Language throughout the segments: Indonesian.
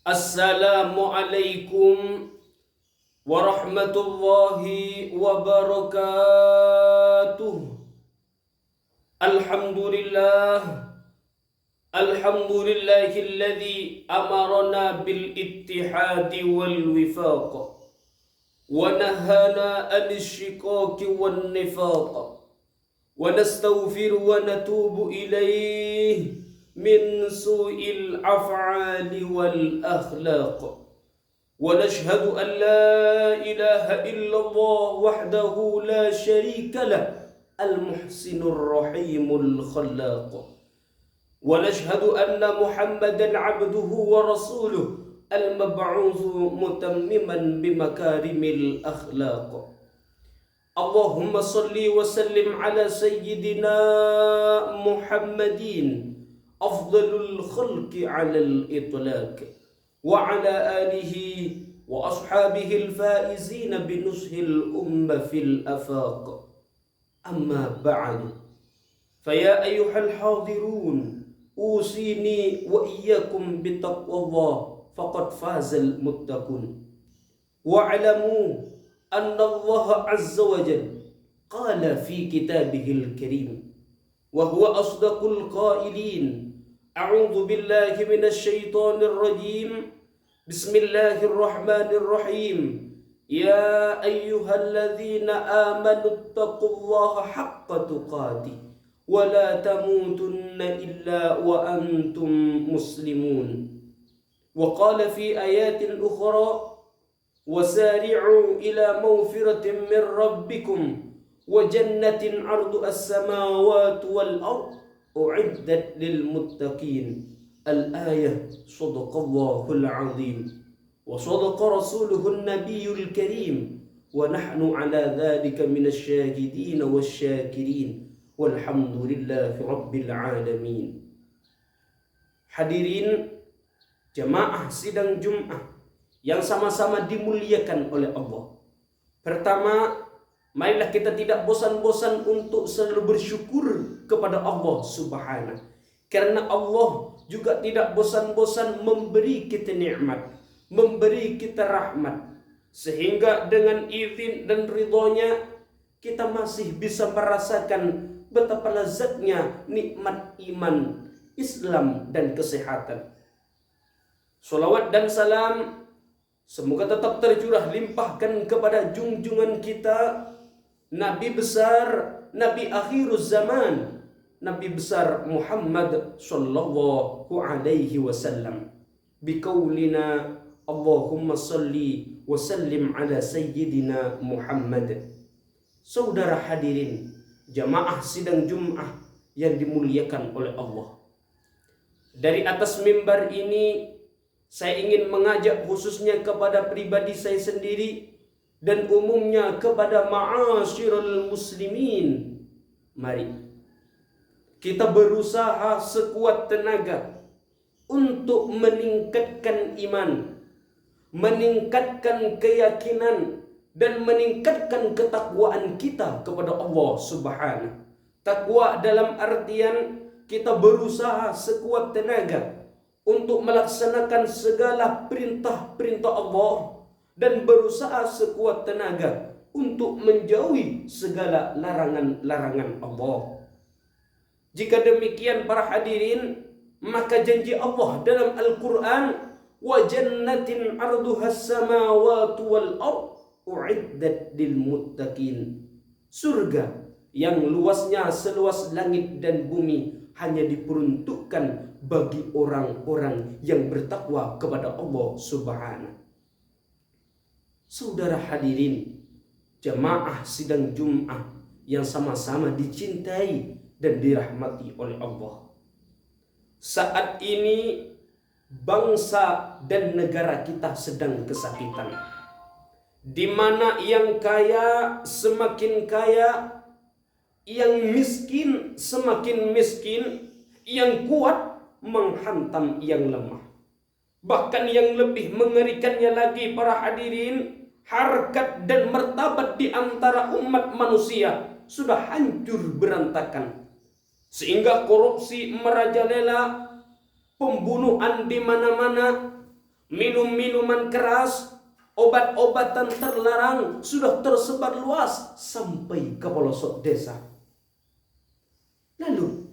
Assalamualaikum warahmatullahi wabarakatuh. Alhamdulillah, alhamdulillahilladzi amarna bil ittihadi wal wifaq wa nahana anil shiqaqi wan nifaq wa nastaghfiru wa natubu ilayhi min su'il af'ali wal akhlaq wa nashhadu an la ilaha illallah wahdahu la sharika lah al-muhsinur rahimul khallaq wa nashhadu anna muhammadan abduhu wa rasuluh al-mab'utsu mutammiman bimakarimil akhlaq. Allahumma salli wa sallim ala sayyidina Muhammadin afdalul khalqi alal itlaq wa ala alihi wa ashabihi al-faizina binushil umma fil afaq. Amma ba'du, faya ayyuhal hadirun, usini wa iyyakum bitaqwallah faqad fazal muttaqun. Wa'lamu anna Allah azza wa jalla qala fi kitabihil karim wa huwa asdaqul qailin. A'udzu billahi minasy syaithanir rajim. Bismillahirrahmanirrahim. Ya ayyuhalladzina amanu taqullaha haqqa tuqatih wa la tamutunna illa wa antum muslimun. Wa qala fi ayatin ukhra wasari'u ila mawfiratin min rabbikum wa jannatin 'arduha as-samawati wal ardh u'iddat lil muttaqin. Al-ayah. Shadaqallahul azim wa shadaqa rasuluhun nabiyyul karim wa nahnu ala dhalika minasy syahidin wasyakirin walhamdulillahi rabbil alamin. Hadirin jamaah sidang Jumat yang sama-sama dimuliakan oleh Allah. Pertama, marilah kita tidak bosan-bosan untuk selalu bersyukur kepada Allah Subhanahu. Karena Allah juga tidak bosan-bosan memberi kita nikmat, memberi kita rahmat, sehingga dengan izin dan ridhonya kita masih bisa merasakan betapa lezatnya nikmat iman, Islam dan kesehatan. Salawat dan salam semoga tetap tercurah limpahkan kepada junjungan kita, Nabi besar, Nabi akhiruz zaman, Nabi besar Muhammad sallallahu alaihi wasallam. Biqaulina Allahumma salli wa sallim ala sayyidina Muhammad. Saudara hadirin jamaah sidang Jumat yang dimuliakan oleh Allah. Dari atas mimbar ini saya ingin mengajak khususnya kepada pribadi saya sendiri dan umumnya kepada ma'asyiral muslimin. Mari kita berusaha sekuat tenaga untuk meningkatkan iman, meningkatkan keyakinan, dan meningkatkan ketakwaan kita kepada Allah Subhanahu. Takwa dalam artian kita berusaha sekuat tenaga untuk melaksanakan segala perintah-perintah Allah dan berusaha sekuat tenaga untuk menjauhi segala larangan-larangan Allah. Jika demikian para hadirin, maka janji Allah dalam Al-Quran, wa jannatin 'arduhas samawati wal ardh u'iddat lil muttaqin. Surga yang luasnya seluas langit dan bumi hanya diperuntukkan bagi orang-orang yang bertakwa kepada Allah Subhanahu. Saudara hadirin jamaah sidang Jumat yang sama-sama dicintai dan dirahmati oleh Allah. Saat ini bangsa dan negara kita sedang kesakitan, di mana yang kaya semakin kaya, yang miskin semakin miskin, yang kuat menghantam yang lemah. Bahkan yang lebih mengerikannya lagi para hadirin, harkat dan martabat di antara umat manusia sudah hancur berantakan, sehingga korupsi merajalela, pembunuhan di mana-mana, Minum-minuman keras, obat-obatan terlarang sudah tersebar luas sampai ke pelosok desa. Lalu,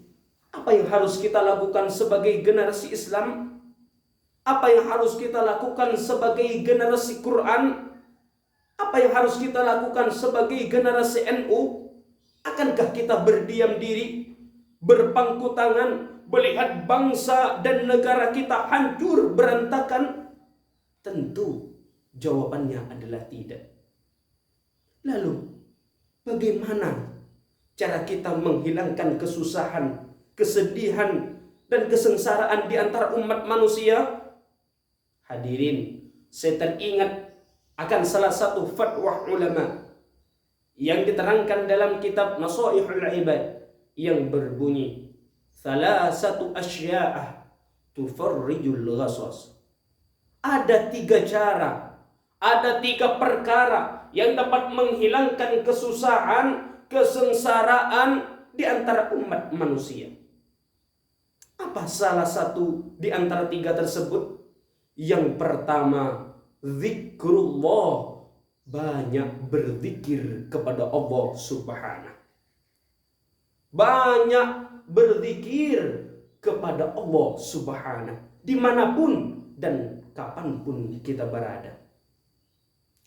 apa yang harus kita lakukan sebagai generasi Islam? Apa yang harus kita lakukan sebagai generasi Quran? Apa yang harus kita lakukan sebagai generasi NU? Akankah kita berdiam diri, berpangku tangan, melihat bangsa dan negara kita hancur berantakan? Tentu jawabannya adalah tidak. Lalu, bagaimana cara kita menghilangkan kesusahan, kesedihan, dan kesengsaraan di antara umat manusia? Hadirin, saya teringat akan salah satu fatwa ulama yang diterangkan dalam kitab Nasaihul Ibad yang berbunyi, "Salasatu asya'ah tufarrijul ghasas." Ada 3 cara, ada 3 perkara yang dapat menghilangkan kesusahan, kesengsaraan di antara umat manusia. Apa salah satu di antara 3 tersebut? Yang pertama, zikrullah, banyak berzikir kepada Allah Subhanahu. Banyak berzikir kepada Allah Subhanahu dimanapun dan kapanpun kita berada.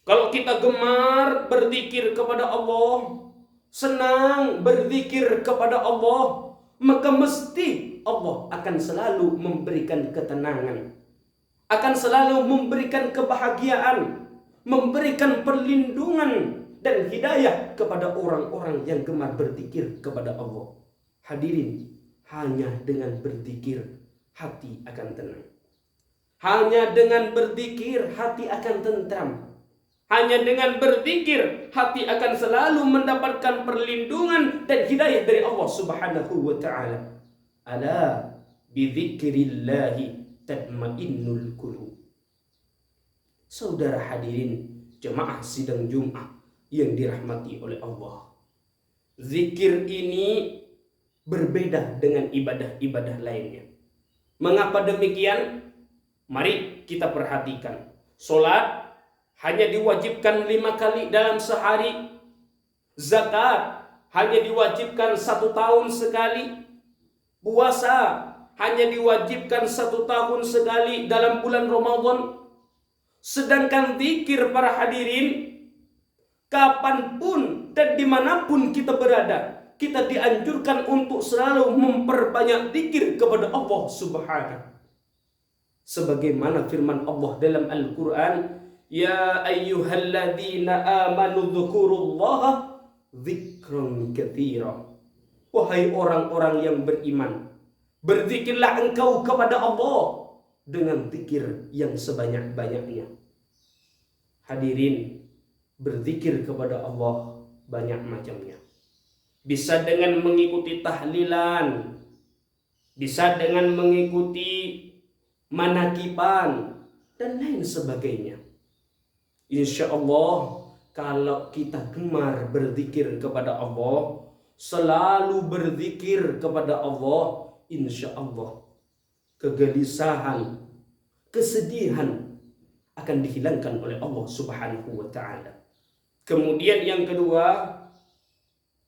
Kalau kita gemar berzikir kepada Allah, senang berzikir kepada Allah, maka mesti Allah akan selalu memberikan ketenangan, akan selalu memberikan kebahagiaan, memberikan perlindungan dan hidayah kepada orang-orang yang gemar berzikir kepada Allah. Hadirin, hanya dengan berzikir hati akan tenang. Hanya dengan berzikir hati akan tentram. Hanya dengan berzikir hati akan selalu mendapatkan perlindungan dan hidayah dari Allah Subhanahu wa taala. Ala bidzikrillahi tatmainnul qulub. Saudara hadirin jemaah sidang Jumat yang dirahmati oleh Allah, zikir ini berbeda dengan ibadah-ibadah lainnya. Mengapa demikian? Mari kita perhatikan. Solat hanya diwajibkan 5 kali dalam sehari. Zakat hanya diwajibkan 1 tahun sekali. Puasa hanya diwajibkan 1 tahun sekali dalam bulan Ramadan. Sedangkan zikir para hadirin, kapanpun dan dimanapun kita berada, kita dianjurkan untuk selalu memperbanyak zikir kepada Allah Subhanahu. Sebagaimana firman Allah dalam Al-Quran, "Ya ayyuhalladzina amanu dzkurullaha dzikran katsira." Wahai orang-orang yang beriman, berzikirlah engkau kepada Allah dengan zikir yang sebanyak-banyaknya. Hadirin, berzikir kepada Allah banyak macamnya. Bisa dengan mengikuti tahlilan, bisa dengan mengikuti manakiban, dan lain sebagainya. Insya Allah, kalau kita gemar berzikir kepada Allah, selalu berzikir kepada Allah, insya Allah kegelisahan, kesedihan akan dihilangkan oleh Allah Subhanahu wa taala. Kemudian yang kedua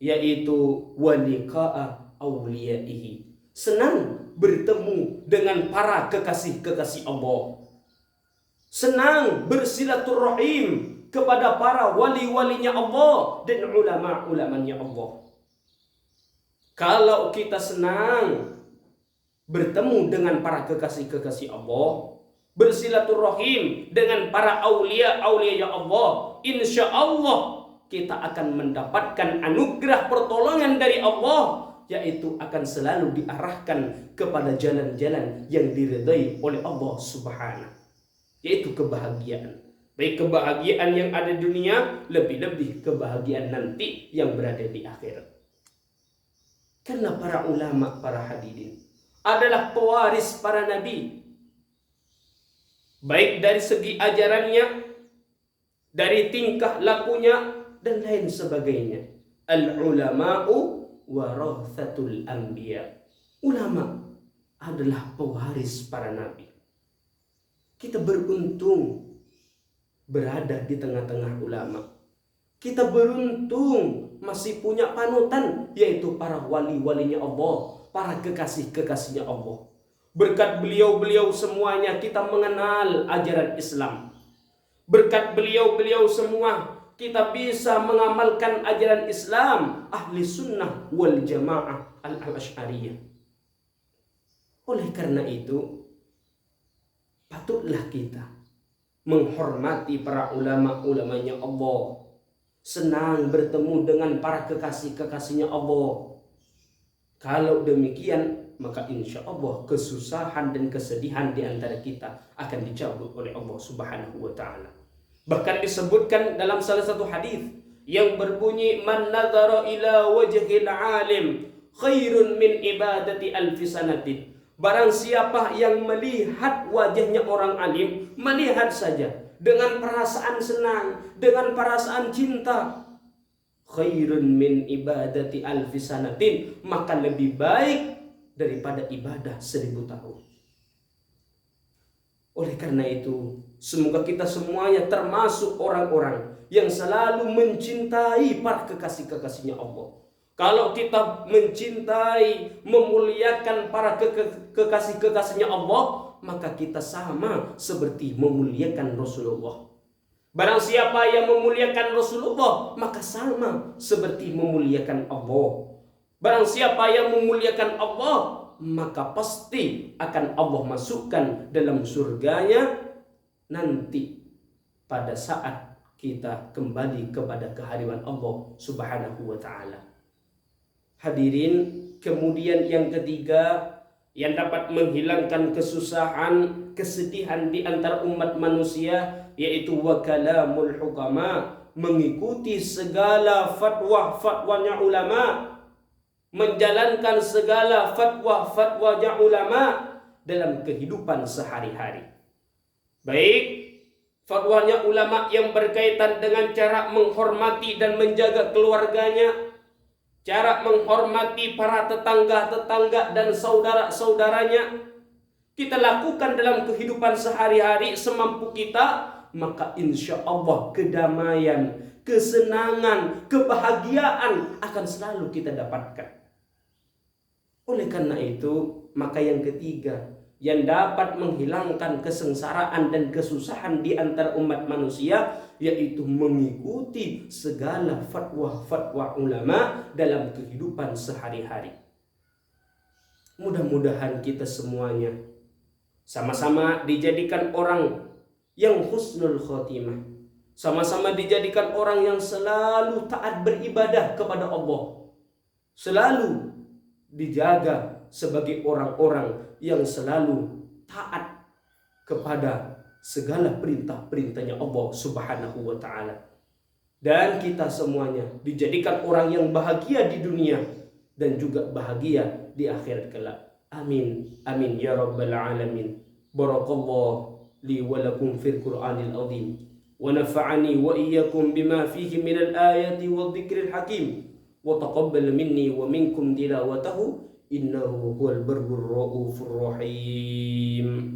yaitu waliqa'a awliyaihi, senang bertemu dengan para kekasih-kekasih Allah, senang bersilaturahim kepada para wali-walinya Allah dan ulama-ulamanya Allah. Kalau kita senang bertemu dengan para kekasih-kekasih Allah, bersilaturahim dengan para aulia-aulia Allah, insya Allah kita akan mendapatkan anugerah pertolongan dari Allah, yaitu akan selalu diarahkan kepada jalan-jalan yang diridai oleh Allah Subhanahu, yaitu kebahagiaan. Baik kebahagiaan yang ada di dunia, lebih-lebih kebahagiaan nanti yang berada di akhirat. Karena para ulama, para hadirin, adalah pewaris para nabi, baik dari segi ajarannya, dari tingkah lakunya, dan lain sebagainya. Al-ulama'u warathatul anbiya. Ulama adalah pewaris para nabi. Kita beruntung berada di tengah-tengah ulama. Kita beruntung masih punya panutan, yaitu para wali-walinya Allah, para kekasih-kekasihnya Allah. Berkat beliau-beliau semuanya kita mengenal ajaran Islam. Berkat beliau-beliau semua kita bisa mengamalkan ajaran Islam ahli sunnah wal jamaah al-Asy'ariyah. Oleh karena itu, patutlah kita menghormati para ulama-ulamanya Allah. Senang bertemu dengan para kekasih-kekasihnya Allah. Kalau demikian, maka insya Allah kesusahan dan kesedihan di antara kita akan dicabut oleh Allah Subhanahu wa Ta'ala. Bahkan disebutkan dalam salah satu hadis yang berbunyi, man nadhara ila wajhil alim khairun min ibadati alfi sanatin. Barang siapa yang melihat wajahnya orang alim, melihat saja dengan perasaan senang, dengan perasaan cinta, khairun min ibadati alfi sanatin, maka lebih baik daripada ibadah 1000 tahun. Oleh karena itu, semoga kita semuanya termasuk orang-orang yang selalu mencintai para kekasih-kekasihnya Allah. Kalau kita mencintai, memuliakan para kekasih-kekasihnya Allah, maka kita sama seperti memuliakan Rasulullah. Barang siapa yang memuliakan Rasulullah, maka sama seperti memuliakan Allah. Barang siapa yang memuliakan Allah, maka pasti akan Allah masukkan dalam surganya nanti pada saat kita kembali kepada kehadiran Allah Subhanahu wa Ta'ala. Hadirin, kemudian yang ketiga yang dapat menghilangkan kesusahan, kesedihan di antara umat manusia, yaitu wa kalamul hukama, mengikuti segala fatwa-fatwanya ulama, menjalankan segala fatwa-fatwanya ulama dalam kehidupan sehari-hari. Baik fatwanya ulama yang berkaitan dengan cara menghormati dan menjaga keluarganya, cara menghormati para tetangga-tetangga dan saudara-saudaranya, kita lakukan dalam kehidupan sehari-hari semampu kita, maka insya Allah kedamaian, kesenangan, kebahagiaan akan selalu kita dapatkan. Oleh karena itu, maka yang ketiga yang dapat menghilangkan kesengsaraan dan kesusahan di antara umat manusia, yaitu mengikuti segala fatwa-fatwa ulama dalam kehidupan sehari-hari. Mudah-mudahan kita semuanya sama-sama dijadikan orang yang husnul khotimah, sama-sama dijadikan orang yang selalu taat beribadah kepada Allah, selalu dijaga sebagai orang-orang yang selalu taat kepada segala perintah-perintahnya Allah Subhanahu wa Ta'ala. Dan kita semuanya dijadikan orang yang bahagia di dunia dan juga bahagia di akhirat kelak. Amin. Amin ya rabbal alamin. Barakallahu li wa lakum fil Qur'anil azim. Wa nafa'ani wa iyyakum bima fihi minal ayati wa dhikril hakim. Wa taqabbal minni wa minkum tilawatahu. Innahu huwal barrur raufur rahim.